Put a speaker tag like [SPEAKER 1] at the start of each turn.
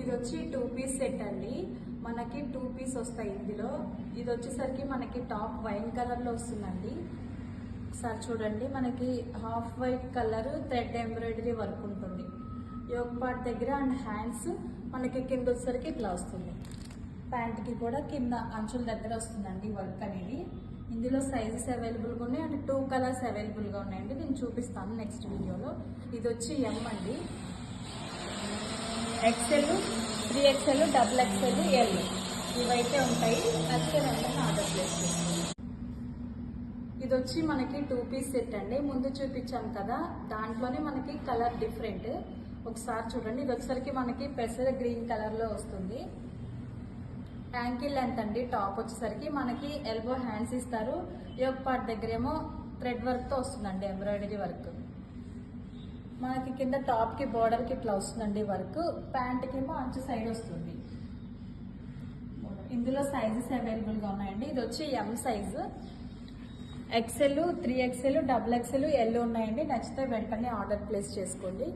[SPEAKER 1] ఇది వచ్చి 2 piece set అండి. మనకి 2 పీస్ వస్తాయి ఇందులో. ఇది వచ్చేసరికి మనకి టాప్ వైన్ కలర్ లో వస్తుందండి. ఒకసారి చూడండి, మనకి half white colour thread embroidery work ఉంటుంది యోక్ పార్ట్ దగ్గర. అండ్ హ్యాండ్స్ మనకి కింద వచ్చేసరికి ఇట్లా వస్తుంది. ప్యాంట్ కి కూడా కింద అంచుల దగ్గర వస్తుందండి వర్క్ అనేది. ఇందులో సైజెస్ అవైలబుల్గా ఉన్నాయి అండ్ 2 కలర్స్ అవైలబుల్గా ఉన్నాయండి. నేను చూపిస్తాను నెక్స్ట్ వీడియోలో. ఇది వచ్చి ఎం అండి, XL, 3XL, XXL, L ఇవైతే ఉంటాయి. నచ్చితే వెంటనే ఆర్డర్ ప్లేస్ చేసుకోండి. ఇది వచ్చి మనకి 2 పీస్ సెట్ అండి. ముందు చూపించాను కదా, దాంట్లోనే మనకి కలర్ డిఫరెంట్. ఒకసారి చూడండి, ఇది వచ్చేసరికి మనకి పెసర గ్రీన్ కలర్ లో వస్తుంది. యాంకిల్ లెంత్ అండి. టాప్ వచ్చేసరికి మనకి ఎల్బో హ్యాండ్స్ ఇస్తారు. యోక్ పార్ట్ దగ్గరేమో థ్రెడ్ వర్క్ తో వస్తుందండి, ఎంబ్రాయిడరీ వర్క్. మనకి కింద టాప్ కి బోర్డర్ కి ఇట్లా వస్తుందండి వర్క్. ప్యాంట్ కి ఏమో అంచు సైడ్ వస్తుంది. ఇందులో సైజెస్ అవైలబుల్ గా ఉన్నాయండి. ఇది వచ్చి M size, XL, 3XL, XXL, L ఉన్నాయండి. నచ్చితే వెంటనే ఆర్డర్ ప్లేస్ చేసుకోండి.